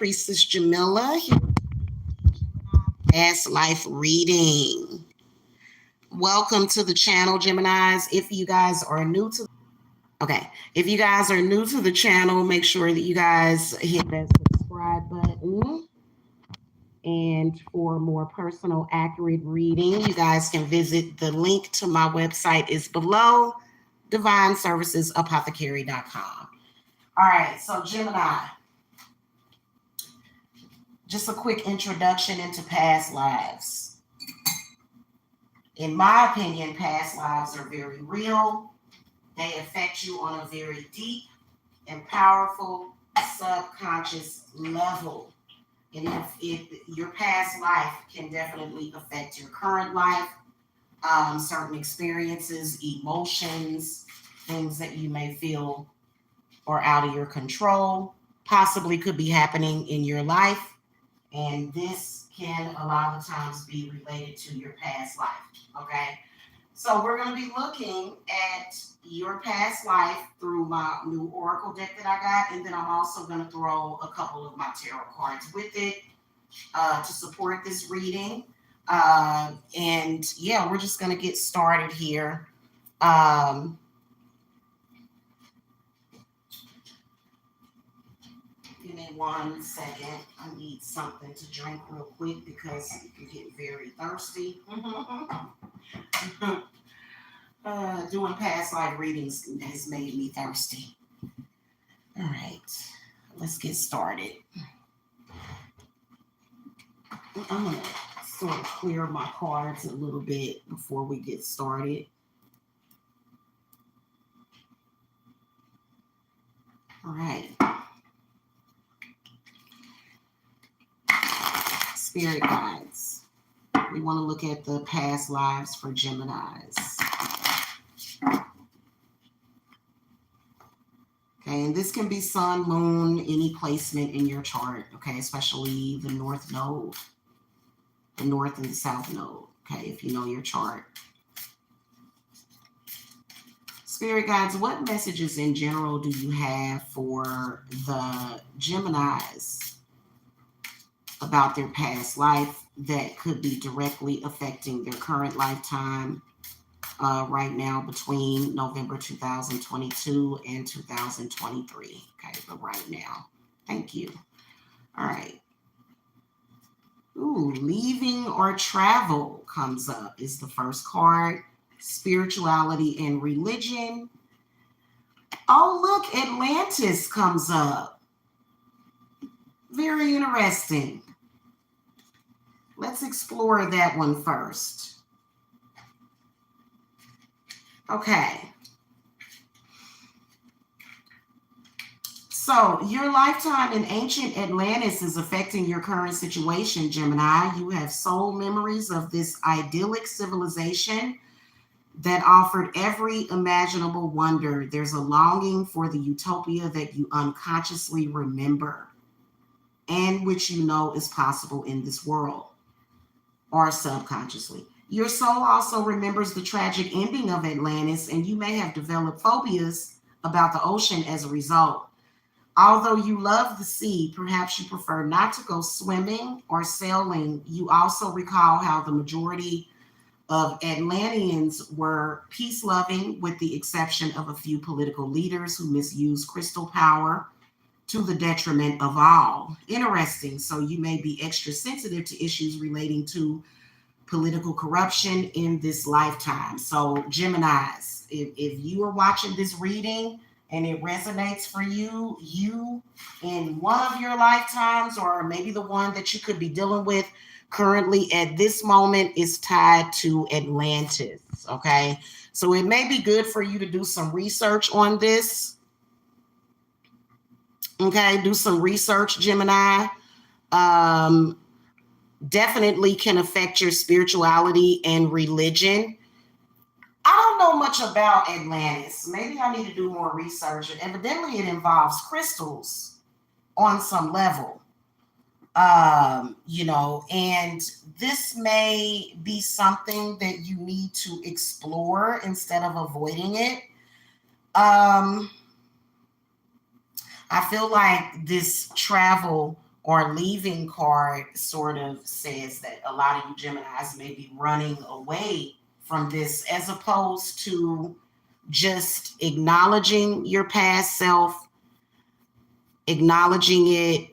Priestess Jamila here, past life reading. Welcome to the channel, Geminis. If you guys are new to the channel, make sure that you guys hit that subscribe button. And for more personal, accurate reading, you guys can visit the link to my website is below, divineservicesapothecary.com. All right, so Gemini, just a quick introduction into past lives. In my opinion, past lives are very real. They affect you on a very deep and powerful subconscious level. And if your past life can definitely affect your current life, certain experiences, emotions, things that you may feel are out of your control, possibly could be happening in your life. And this can a lot of times be related to your past life. Okay. So we're going to be looking at your past life through my new Oracle deck that I got. And then I'm also going to throw a couple of my tarot cards with it to support this reading. And yeah, we're just going to get started here. Give me 1 second. I need something to drink real quick because you get very thirsty. Doing past life readings has made me thirsty. All right, let's get started. I'm going to sort of clear my cards a little bit before we get started. All right. Spirit guides. We want to look at the past lives for Geminis. Okay, and this can be sun, moon, any placement in your chart, okay, especially the north node, the north and the south node, okay, if you know your chart. Spirit guides, what messages in general do you have for the Geminis about their past life that could be directly affecting their current lifetime right now between November 2022 and 2023? Okay, but right now. Thank you. All right. Ooh, leaving or travel comes up is the first card. Spirituality and religion. Oh, look, Atlantis comes up. Very interesting. Let's explore that one first. Okay. So your lifetime in ancient Atlantis is affecting your current situation, Gemini. You have soul memories of this idyllic civilization that offered every imaginable wonder. There's a longing for the utopia that you unconsciously remember and which you know is possible in this world or subconsciously. Your soul also remembers the tragic ending of Atlantis, and you may have developed phobias about the ocean as a result. Although you love the sea, perhaps you prefer not to go swimming or sailing. You also recall how the majority of Atlanteans were peace-loving, with the exception of a few political leaders who misused crystal power to the detriment of all. Interesting. So you may be extra sensitive to issues relating to political corruption in this lifetime. So Geminis, if you are watching this reading and it resonates for you, you in one of your lifetimes, or maybe the one that you could be dealing with currently at this moment, is tied to Atlantis. Okay, so it may be good for you to do some research on this. Okay, do some research, Gemini. Definitely can affect your spirituality and religion. I don't know much about Atlantis. Maybe I need to do more research. Evidently, it involves crystals on some level. And this may be something that you need to explore instead of avoiding it. I feel like this travel or leaving card sort of says that a lot of you Geminis may be running away from this as opposed to just acknowledging your past self, acknowledging it,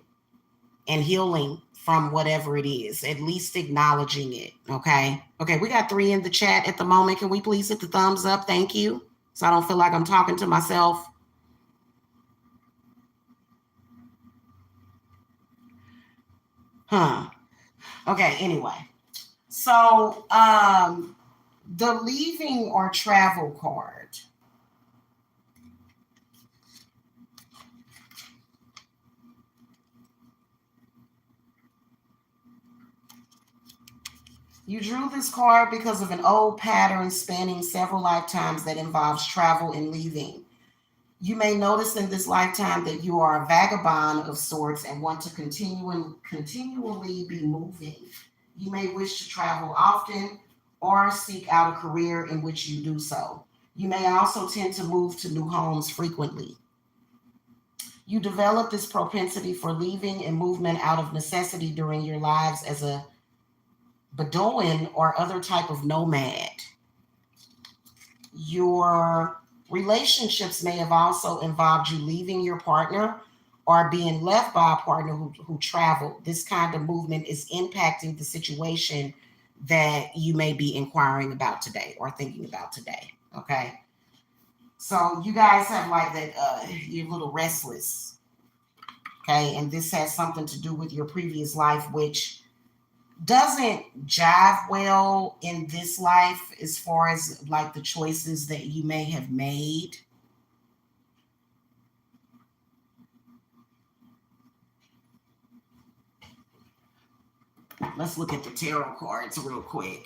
and healing from whatever it is, at least acknowledging it. Okay. Okay. We got 3 in the chat at the moment. Can we please hit the thumbs up? Thank you. So I don't feel like I'm talking to myself. Okay. Anyway. So, the leaving or travel card. You drew this card because of an old pattern spanning several lifetimes that involves travel and leaving. You may notice in this lifetime that you are a vagabond of sorts and want to continually be moving. You may wish to travel often or seek out a career in which you do so. You may also tend to move to new homes frequently. You develop this propensity for leaving and movement out of necessity during your lives as a Bedouin or other type of nomad. Your relationships may have also involved you leaving your partner or being left by a partner who traveled. This kind of movement is impacting the situation that you may be inquiring about today or thinking about today. Okay. So you guys have like that, you're a little restless. Okay. And this has something to do with your previous life, which doesn't jive well in this life as far as like the choices that you may have made. Let's look at the tarot cards real quick.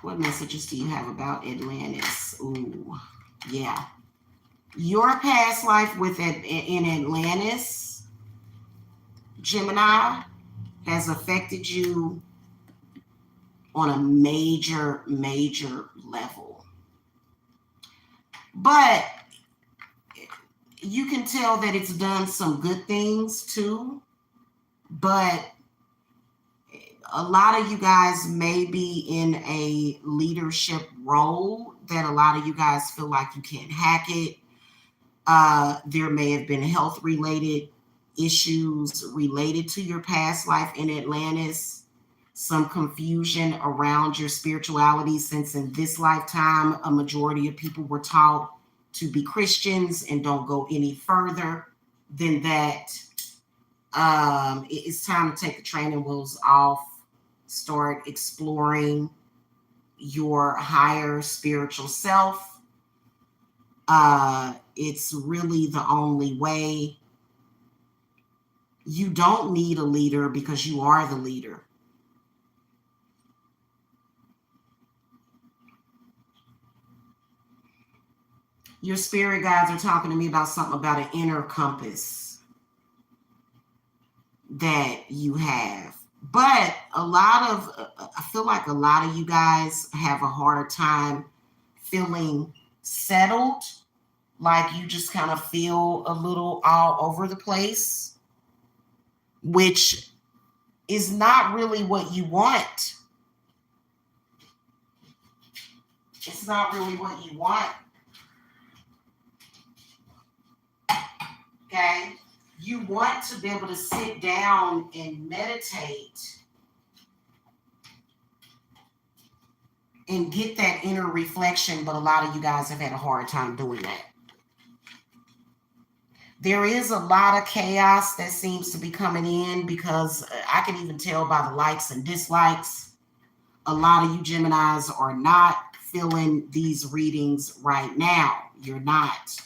What messages do you have about Atlantis? Ooh, yeah. Your past life in Atlantis, Gemini, has affected you on a major level. But you can tell that it's done some good things too. But a lot of you guys may be in a leadership role that a lot of you guys feel like you can't hack it. There may have been health related issues related to your past life in Atlantis, some confusion around your spirituality, since in this lifetime, a majority of people were taught to be Christians and don't go any further than that. It's time to take the training wheels off, start exploring your higher spiritual self. It's really the only way. You don't need a leader because you are the leader. Your spirit guides are talking to me about something about an inner compass that you have. But I feel like a lot of you guys have a hard time feeling settled, like you just kind of feel a little all over the place, which is not really what you want. It's not really what you want. Okay? You want to be able to sit down and meditate and get that inner reflection, but a lot of you guys have had a hard time doing that. There is a lot of chaos that seems to be coming in because I can even tell by the likes and dislikes. A lot of you Geminis are not feeling these readings right now. You're not.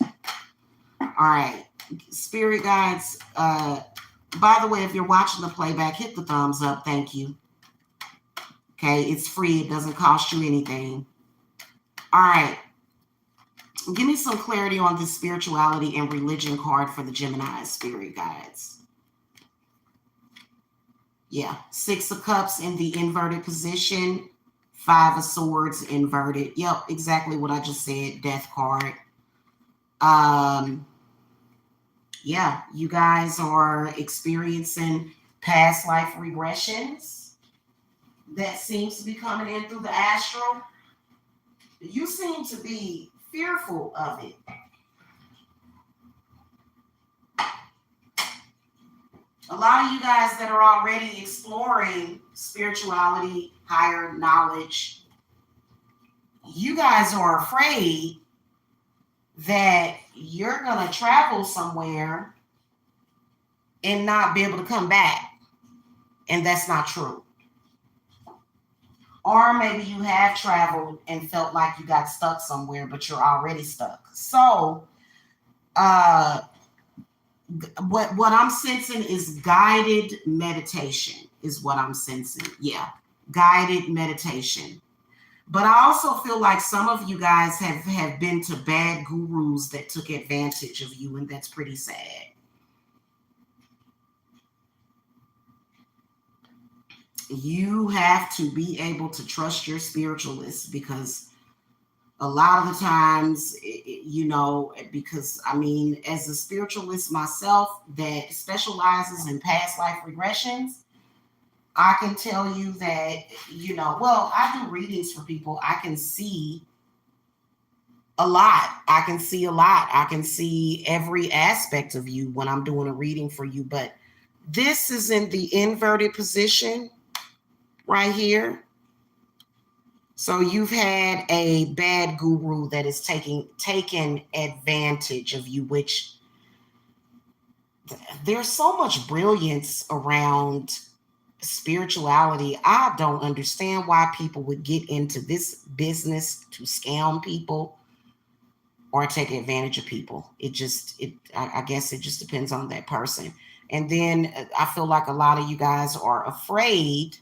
All right. Spirit guides, by the way, if you're watching the playback, hit the thumbs up. Thank you. Okay, it's free. It doesn't cost you anything. All right. Give me some clarity on this spirituality and religion card for the Gemini spirit guides. Yeah, 6 of Cups in the inverted position, 5 of Swords inverted. Yep, exactly what I just said. Death card. Yeah, you guys are experiencing past life regressions that seems to be coming in through the astral. You seem to be fearful of it. A lot of you guys that are already exploring spirituality, higher knowledge, you guys are afraid that you're going to travel somewhere and not be able to come back. And that's not true. Or maybe you have traveled and felt like you got stuck somewhere, but you're already stuck. So, uh, what I'm sensing is guided meditation, is what I'm sensing. Yeah, guided meditation. But I also feel like some of you guys have been to bad gurus that took advantage of you, and that's pretty sad. You have to be able to trust your spiritualists, because a lot of the times, because I mean, as a spiritualist myself that specializes in past life regressions, I can tell you that, well, I do readings for people. I can see a lot. I can see a lot. I can see every aspect of you when I'm doing a reading for you. But this is in the inverted position right here. So you've had a bad guru that is taking advantage of you, which there's so much brilliance around spirituality. I don't understand why people would get into this business to scam people or take advantage of people. I guess it just depends on that person. And then I feel like a lot of you guys are afraid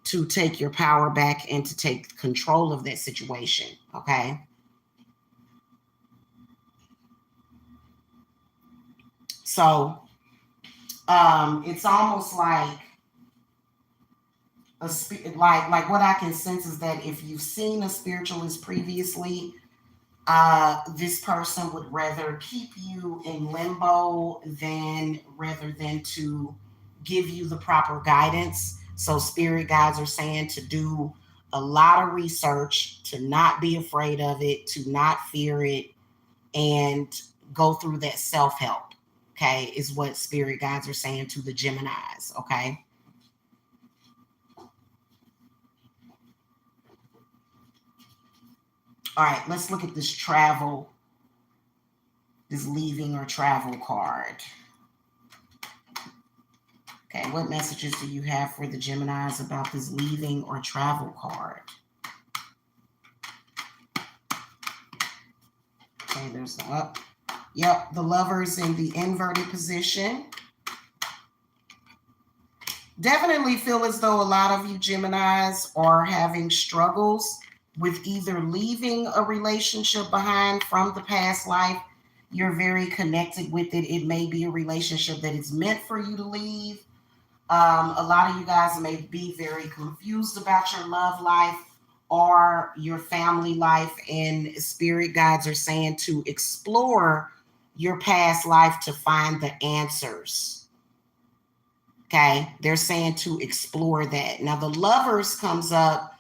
to take your power back and to take control of that situation. Okay. So it's almost like like what I can sense is that if you've seen a spiritualist previously, this person would rather keep you in limbo rather than to give you the proper guidance. So spirit guides are saying to do a lot of research, to not be afraid of it, to not fear it, and go through that self-help. Okay, is what spirit guides are saying to the Geminis. Okay. All right, let's look at this leaving or travel card. Okay, what messages do you have for the Geminis about this leaving or travel card? Okay, there's the up. Yep, the Lovers in the inverted position. Definitely feel as though a lot of you Geminis are having struggles with either leaving a relationship behind from the past life. You're very connected with it. It may be a relationship that is meant for you to leave. A lot of you guys may be very confused about your love life or your family life, and spirit guides are saying to explore your past life to find the answers. Okay, they're saying to explore that. Now, the Lovers comes up.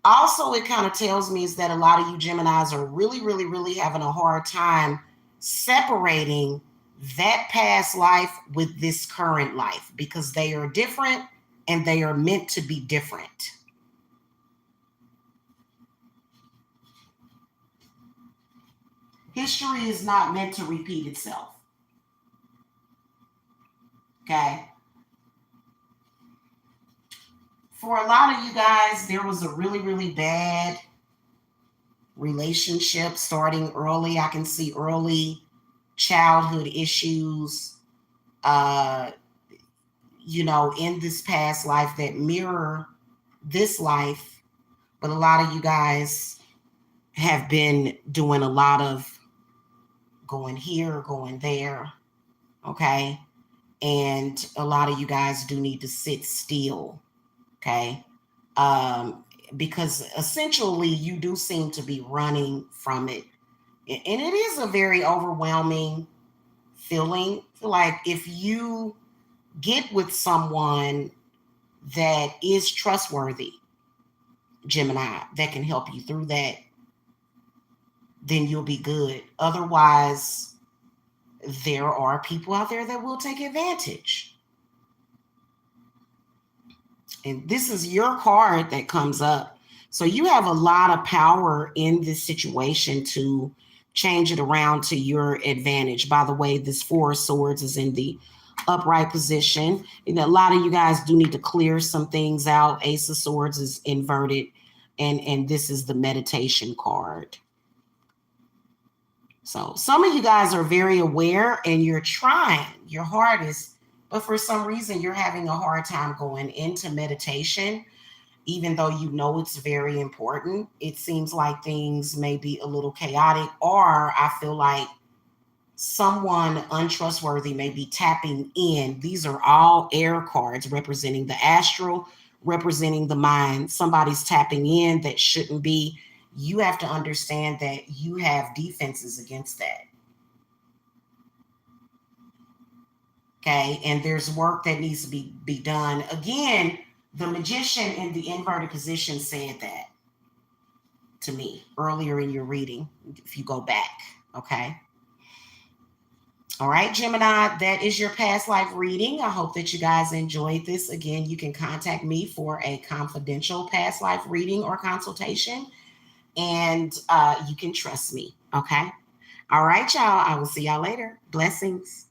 Also, it kind of tells me is that a lot of you Geminis are really, really, really having a hard time separating that past life with this current life, because they are different and they are meant to be different. History is not meant to repeat itself. Okay. For a lot of you guys, there was a really, really bad relationship starting early. I can see early childhood issues, in this past life that mirror this life. But a lot of you guys have been doing a lot of going here, going there. Okay. And a lot of you guys do need to sit still. Okay. Because essentially you do seem to be running from it. And it is a very overwhelming feeling. I feel like if you get with someone that is trustworthy, Gemini, that can help you through that, then you'll be good. Otherwise, there are people out there that will take advantage. And this is your card that comes up. So you have a lot of power in this situation to change it around to your advantage. By the way, this Four of Swords is in the upright position. And a lot of you guys do need to clear some things out. Ace of Swords is inverted, and this is the meditation card. So some of you guys are very aware and you're trying your hardest, but for some reason you're having a hard time going into meditation, even though you know it's very important. It seems like things may be a little chaotic, or I feel like someone untrustworthy may be tapping in. These are all air cards representing the astral, representing the mind. Somebody's tapping in that shouldn't be. You have to understand that you have defenses against that. Okay, and there's work that needs to be done. Again, the magician in the inverted position said that to me earlier in your reading, if you go back. Okay. All right, Gemini, that is your past life reading. I hope that you guys enjoyed this. Again, you can contact me for a confidential past life reading or consultation, and you can trust me. Okay. All right, y'all. I will see y'all later. Blessings.